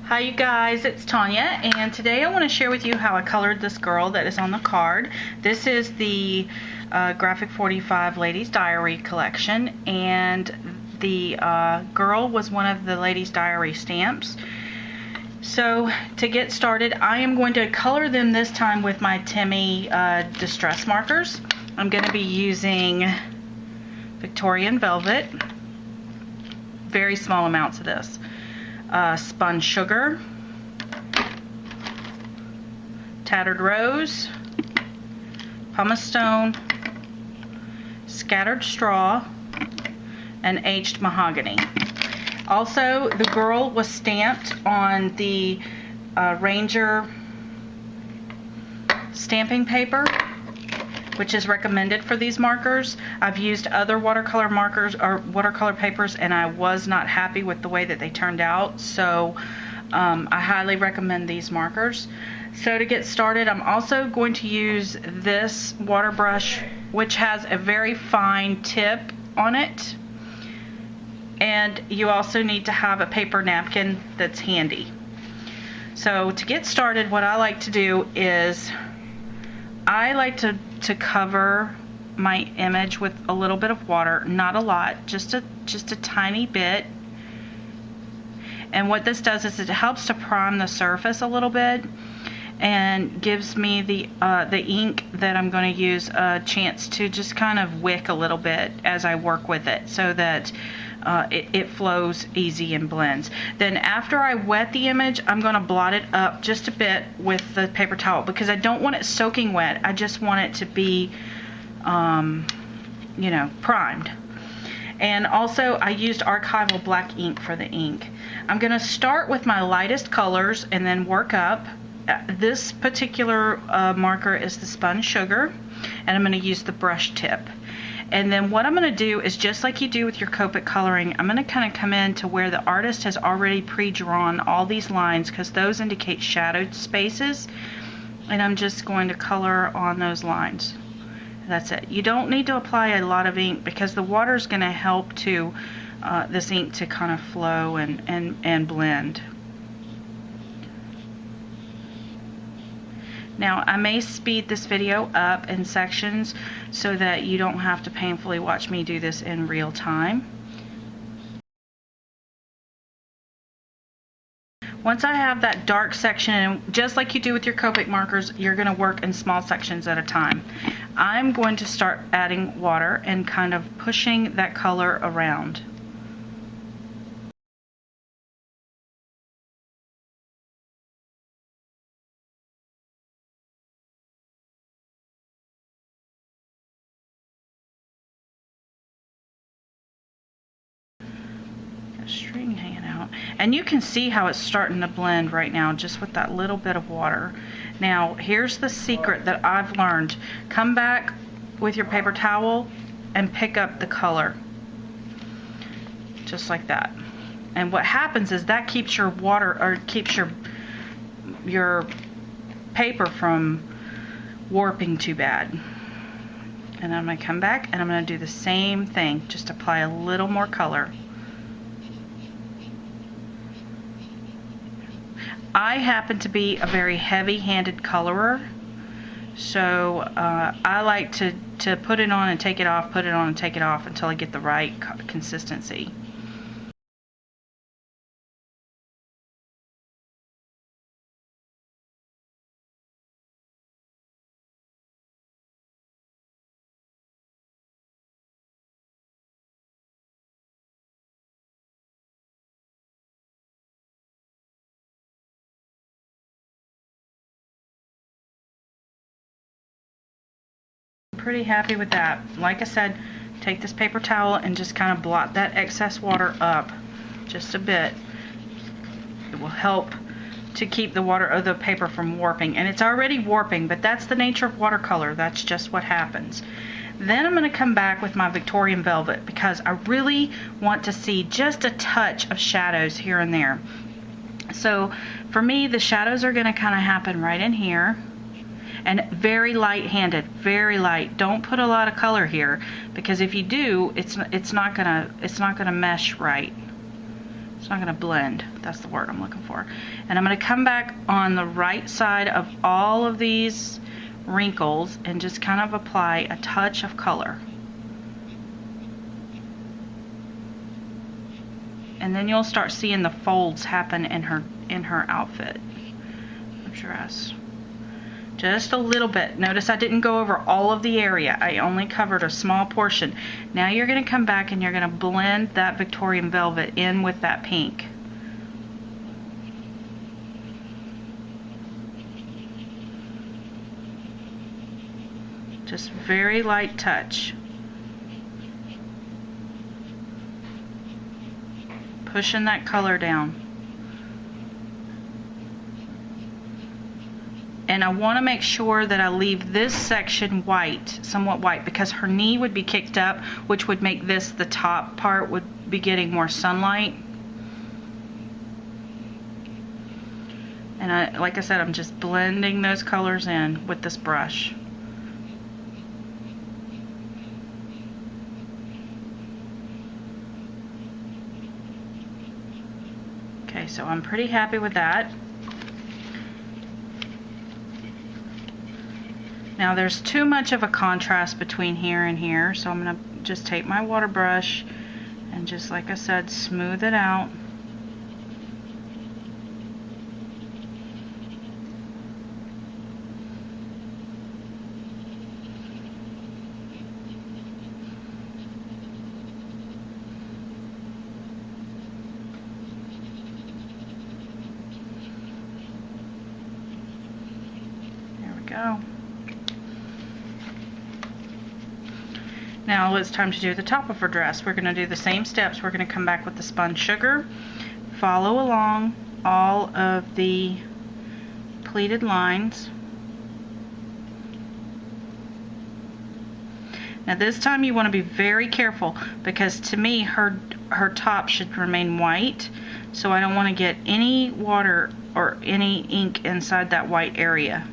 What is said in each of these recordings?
Hi you guys, it's Tonya, and today I want to share with you how I colored this girl that is on the card. This is the Graphic 45 Ladies Diary collection, and the girl was one of the Ladies Diary stamps. So to get started, I am going to color them this time with my Timmy distress markers. I'm going to be using Victorian Velvet, very small amounts of this. Spun Sugar, Tattered Rose, Pumice Stone, Scattered Straw, and Aged Mahogany. Also, the girl was stamped on the Ranger stamping paper, which is recommended for these markers. I've used other watercolor markers or watercolor papers, and I was not happy with the way that they turned out, so I highly recommend these markers. So to get started, I'm also going to use this water brush, which has a very fine tip on it, and you also need to have a paper napkin that's handy. So to get started, what I like to do is I like to cover my image with a little bit of water, not a lot, just a tiny bit. And what this does is it helps to prime the surface a little bit and gives me the ink that I'm going to use a chance to just kind of wick a little bit as I work with it, so that it flows easy and blends. Then after I wet the image, I'm going to blot it up just a bit with the paper towel, because I don't want it soaking wet. I just want it to be, you know, primed. And also I used archival black ink for the ink. I'm going to start with my lightest colors and then work up. This particular marker is the Spun Sugar, and I'm going to use the brush tip. And then what I'm going to do is, just like you do with your Copic coloring, I'm going to kind of come in to where the artist has already pre-drawn all these lines, because those indicate shadowed spaces, and I'm just going to color on those lines. That's it. You don't need to apply a lot of ink, because the water is going to help to this ink to kind of flow and blend. Now, I may speed this video up in sections so that you don't have to painfully watch me do this in real time. Once I have that dark section, and just like you do with your Copic markers, you're going to work in small sections at a time. I'm going to start adding water and kind of pushing that color around. String hanging out, and you can see how it's starting to blend right now just with that little bit of water. Now here's the secret that I've learned. Come back with your paper towel and pick up the color just like that, and what happens is that keeps your water, or keeps your paper from warping too bad. And I'm going to come back and I'm going to do the same thing, just apply a little more color. I happen to be a very heavy-handed colorer, so I like to put it on and take it off, put it on and take it off until I get the right consistency. Pretty happy with that. Like I said, take this paper towel and just kind of blot that excess water up just a bit. It will help to keep the water or the paper from warping, and it's already warping, but that's the nature of watercolor. That's just what happens. Then I'm going to come back with my Victorian Velvet, because I really want to see just a touch of shadows here and there. So for me, the shadows are going to kind of happen right in here. And very light-handed, very light. Don't put a lot of color here, because if you do, it's not gonna mesh right. It's not going to blend. That's the word I'm looking for. And I'm going to come back on the right side of all of these wrinkles and just kind of apply a touch of color. And then you'll start seeing the folds happen in her outfit, her dress. Just a little bit. Notice I didn't go over all of the area. I only covered a small portion. Now you're going to come back and you're going to blend that Victorian velvet in with that pink. Just very light touch. Pushing that color down. And I want to make sure that I leave this section white, somewhat white, because her knee would be kicked up, which would make this, the top part, would be getting more sunlight. And like I said, I'm just blending those colors in with this brush. Okay, so I'm pretty happy with that. Now there's too much of a contrast between here and here, so I'm going to just take my water brush and just, like I said, smooth it out. There we go. Now it's time to do the top of her dress. We're going to do the same steps. We're going to come back with the spun sugar, follow along all of the pleated lines. Now this time you want to be very careful, because to me her top should remain white, so I don't want to get any water or any ink inside that white area.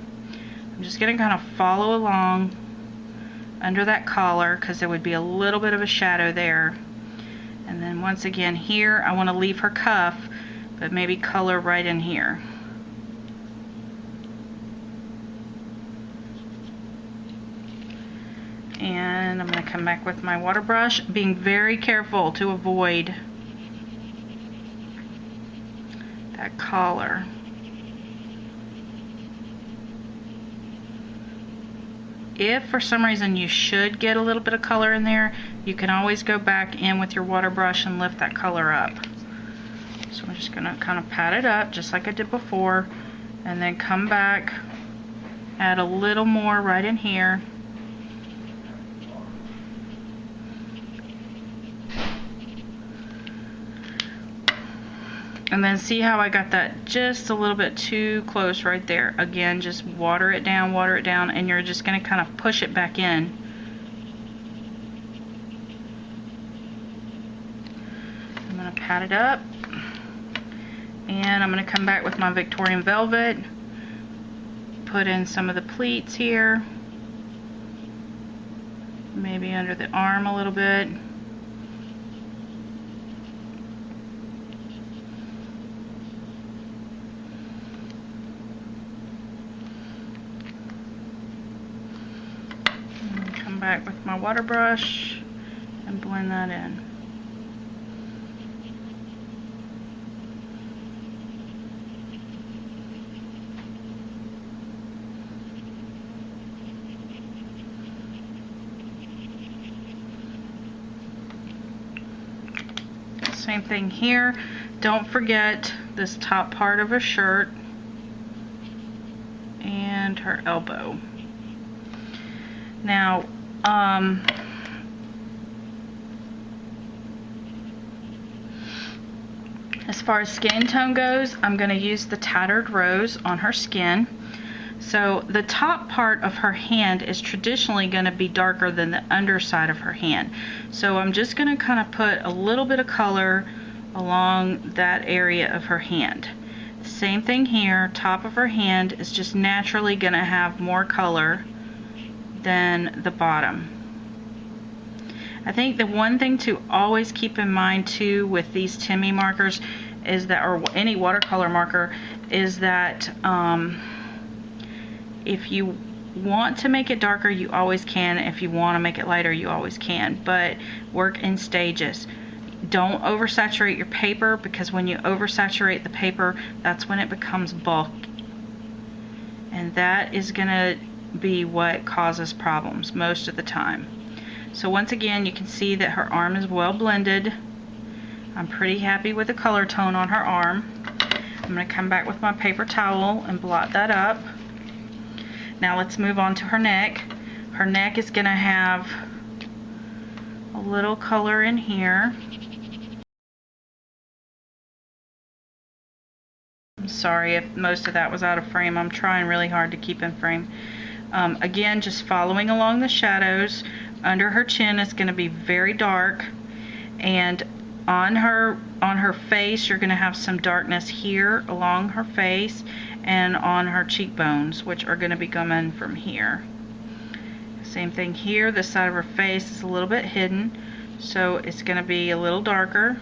I'm just going to kind of follow along under that collar, because there would be a little bit of a shadow there. And then once again here, I want to leave her cuff, but maybe color right in here. And I'm going to come back with my water brush, being very careful to avoid that collar. If for some reason you should get a little bit of color in there, you can always go back in with your water brush and lift that color up. So I'm just going to kind of pat it up just like I did before, and then come back, add a little more right in here. And then see how I got that just a little bit too close right there. Again, just water it down, and you're just going to kind of push it back in. I'm going to pat it up. And I'm going to come back with my Victorian velvet. Put in some of the pleats here. Maybe under the arm a little bit. Back with my water brush and blend that in. Same thing here. Don't forget this top part of her shirt and her elbow. Now, as far as skin tone goes, I'm going to use the Tattered Rose on her skin. So the top part of her hand is traditionally going to be darker than the underside of her hand. So I'm just going to kind of put a little bit of color along that area of her hand. Same thing here, top of her hand is just naturally going to have more color than the bottom. I think the one thing to always keep in mind too with these Timmy markers, is that, or any watercolor marker, is that if you want to make it darker, you always can. If you want to make it lighter, you always can, but work in stages. Don't oversaturate your paper, because when you oversaturate the paper, that's when it becomes bulk, and that is gonna be what causes problems most of the time. So once again, you can see that her arm is well blended. I'm pretty happy with the color tone on her arm. I'm going to come back with my paper towel and blot that up. Now let's move on to her neck. Her neck is going to have a little color in here. I'm sorry if most of that was out of frame. I'm trying really hard to keep in frame. Again, just following along the shadows. Under her chin is going to be very dark, and on her face you're going to have some darkness here along her face and on her cheekbones, which are going to be coming from here. Same thing here. This side of her face is a little bit hidden, so it's going to be a little darker.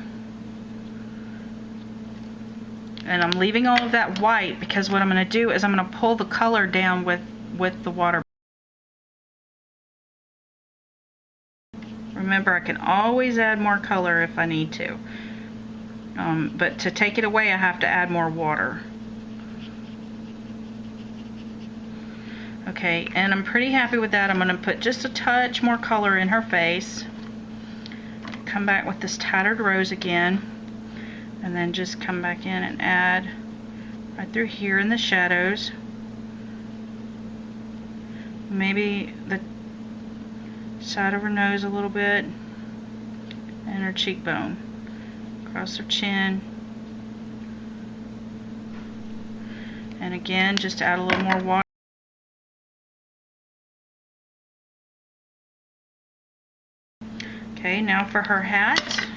And I'm leaving all of that white because what I'm going to do is I'm going to pull the color down with the water. Remember, I can always add more color if I need to. But to take it away, I have to add more water. Okay, and I'm pretty happy with that. I'm going to put just a touch more color in her face. Come back with this tattered rose again. And then just come back in and add right through here in the shadows. Maybe the side of her nose a little bit, and her cheekbone, across her chin, and again just add a little more water. Okay, now for her hat,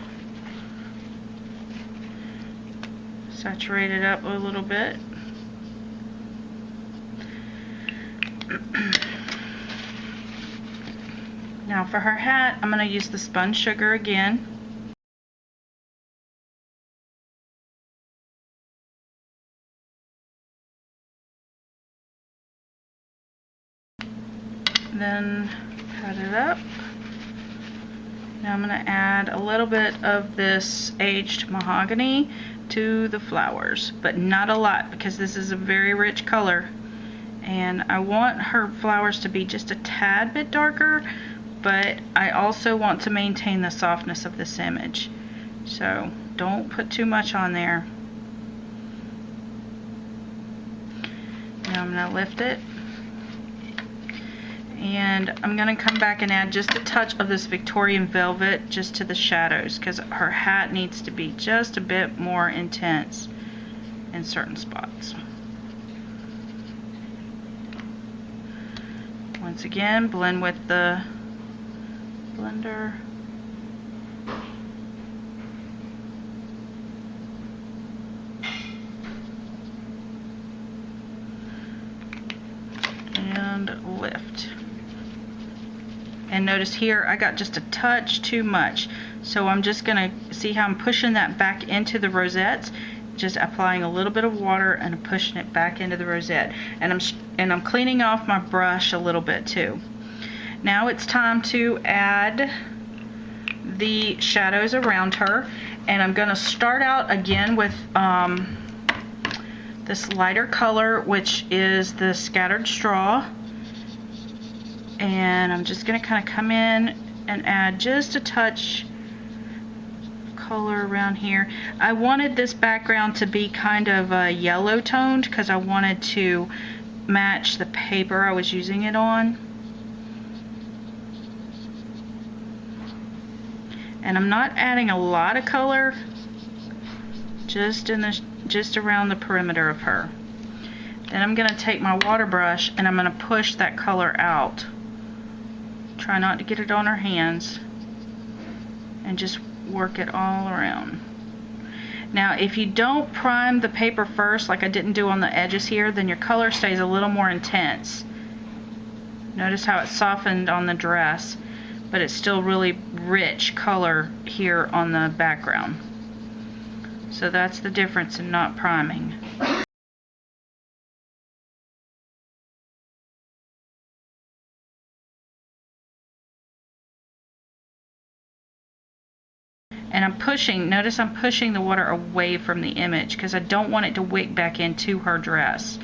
saturate it up a little bit. Now for her hat, I'm going to use the spun sugar again. Then pat it up. Now I'm going to add a little bit of this aged mahogany to the flowers, but not a lot, because this is a very rich color. And I want her flowers to be just a tad bit darker, but I also want to maintain the softness of this image. So don't put too much on there. Now I'm going to lift it. And I'm going to come back and add just a touch of this Victorian velvet just to the shadows, because her hat needs to be just a bit more intense in certain spots. Once again, blend with the blender. And lift. And notice here I got just a touch too much, so I'm just going to see how I'm pushing that back into the rosettes, just applying a little bit of water and pushing it back into the rosette, and I'm cleaning off my brush a little bit too. Now it's time to add the shadows around her, and I'm going to start out again with this lighter color, which is the scattered straw. And I'm just going to kind of come in and add just a touch of color around here. I wanted this background to be kind of yellow toned because I wanted to match the paper I was using it on. And I'm not adding a lot of color, just around the perimeter of her. Then I'm going to take my water brush and I'm going to push that color out. Try not to get it on her hands, and just work it all around. Now if you don't prime the paper first, like I didn't do on the edges here, then your color stays a little more intense. Notice how it softened on the dress, but it's still really rich color here on the background. So that's the difference in not priming. And I'm pushing, notice I'm pushing the water away from the image because I don't want it to wick back into her dress.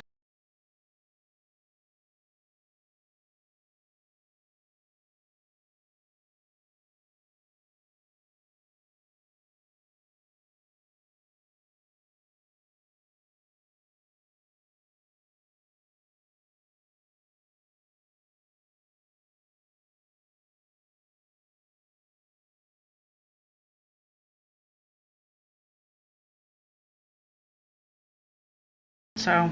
So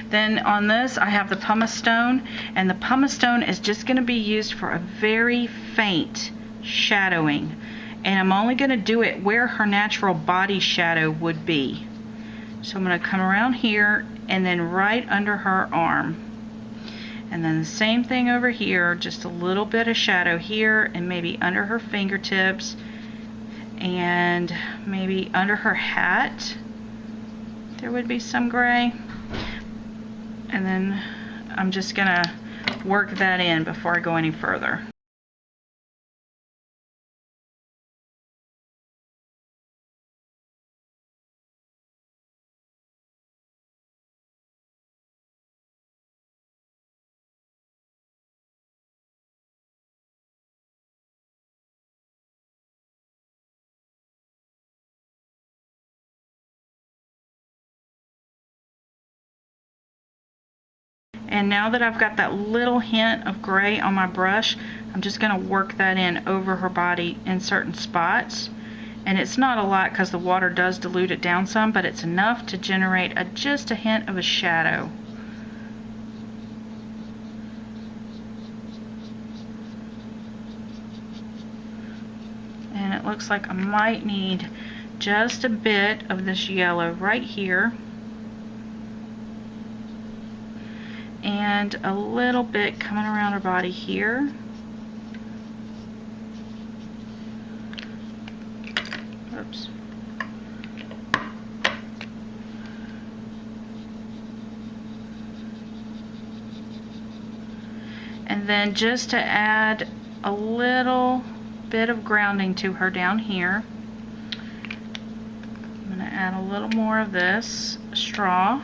then on this I have the pumice stone, and the pumice stone is just going to be used for a very faint shadowing, and I'm only going to do it where her natural body shadow would be. So I'm going to come around here and then right under her arm, and then the same thing over here, just a little bit of shadow here and maybe under her fingertips and maybe under her hat. There would be some gray, and then I'm just gonna work that in before I go any further. And now that I've got that little hint of gray on my brush, I'm just going to work that in over her body in certain spots. And it's not a lot because the water does dilute it down some, but it's enough to generate just a hint of a shadow. And it looks like I might need just a bit of this yellow right here. And a little bit coming around her body here. Oops. And then just to add a little bit of grounding to her down here, I'm going to add a little more of this straw.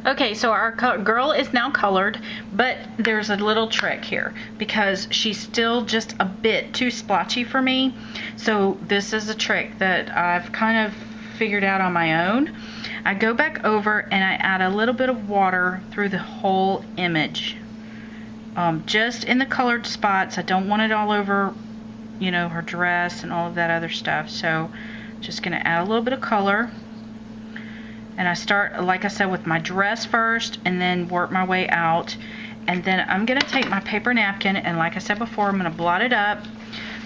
Okay, so our girl is now colored, but there's a little trick here because she's still just a bit too splotchy for me. So this is a trick that I've kind of figured out on my own. I go back over and I add a little bit of water through the whole image. Just in the colored spots. I don't want it all over, you know, her dress and all of that other stuff. So just gonna add a little bit of color. And I start, like I said, with my dress first and then work my way out. And then I'm going to take my paper napkin and, like I said before, I'm going to blot it up.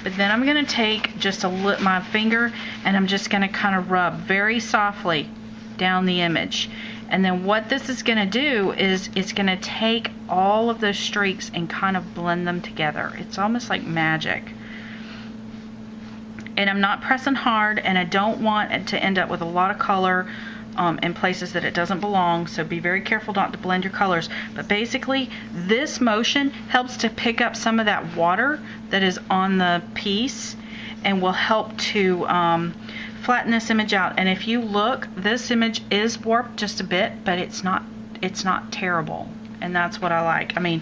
But then I'm going to take just my finger and I'm just going to kind of rub very softly down the image. And then what this is going to do is it's going to take all of those streaks and kind of blend them together. It's almost like magic. And I'm not pressing hard, and I don't want it to end up with a lot of color in places that it doesn't belong, so be very careful not to blend your colors. But basically this motion helps to pick up some of that water that is on the piece and will help to flatten this image out. And if you look, this image is warped just a bit, but it's not terrible. and that's what I like. I mean,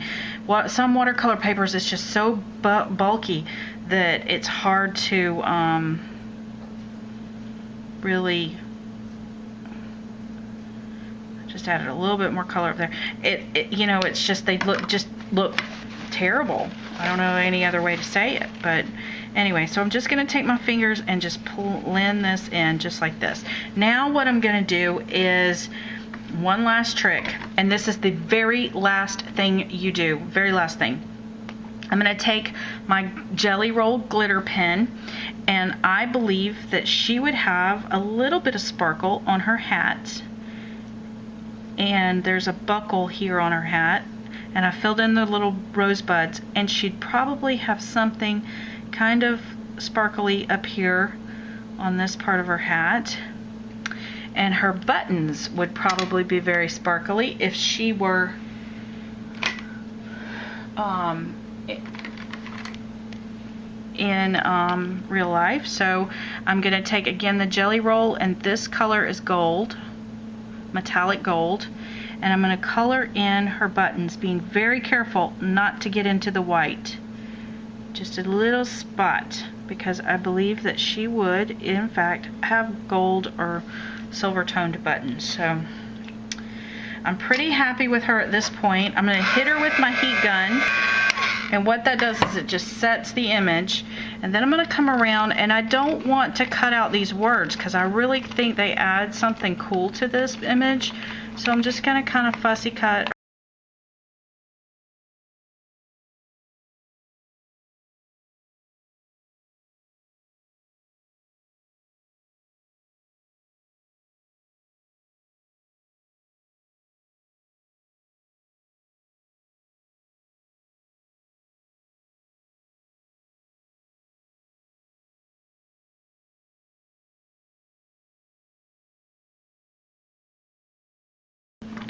some watercolor papers, it's just so bulky that it's hard to really. Just added a little bit more color up there. You know, it's just they look terrible. I don't know any other way to say it, but anyway, so I'm just going to take my fingers and just blend this in just like this. Now what I'm going to do is one last trick, and this is the very last thing you do, very last thing. I'm going to take my Jelly Roll glitter pen, and I believe that she would have a little bit of sparkle on her hat, and there's a buckle here on her hat, and I filled in the little rosebuds, and she'd probably have something kind of sparkly up here on this part of her hat, and her buttons would probably be very sparkly if she were in real life. So I'm going to take again the Jelly Roll, and this color is gold, metallic gold, and I'm going to color in her buttons, being very careful not to get into the white. Just a little spot, because I believe that she would in fact have gold or silver toned buttons. So I'm pretty happy with her at this point. I'm going to hit her with my heat gun, and what that does is it just sets the image, and then I'm going to come around, and I don't want to cut out these words because I really think they add something cool to this image. So I'm just going to kind of fussy cut.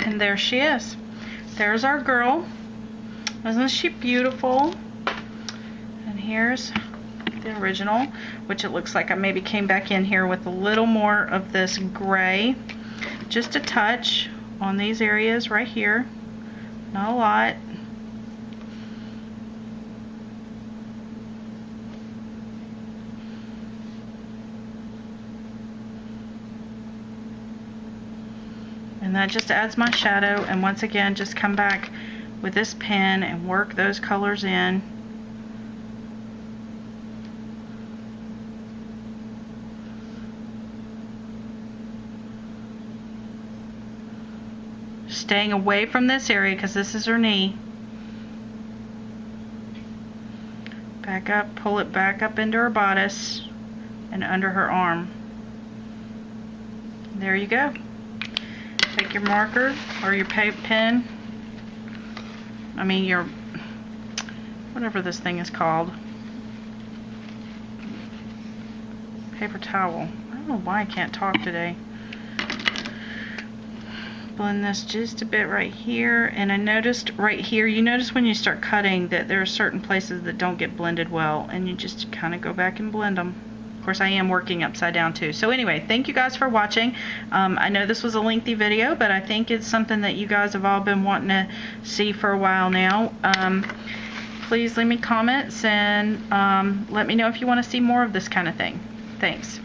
And there she is. There's our girl. Isn't she beautiful? And here's the original, which it looks like I maybe came back in here with a little more of this gray. Just a touch on these areas right here. Not a lot. And that just adds my shadow, and once again just come back with this pen and work those colors in. Staying away from this area because this is her knee. Back up, pull it back up into her bodice and under her arm. There you go. Take your marker or your pen, I mean your, whatever this thing is called, paper towel. I don't know why I can't talk today. Blend this just a bit right here, and I noticed right here, you notice when you start cutting that there are certain places that don't get blended well, and you just kind of go back and blend them. Of course, I am working upside down too. So anyway, thank you guys for watching. I know this was a lengthy video, but I think it's something that you guys have all been wanting to see for a while now. Please leave me comments and let me know if you want to see more of this kind of thing. Thanks.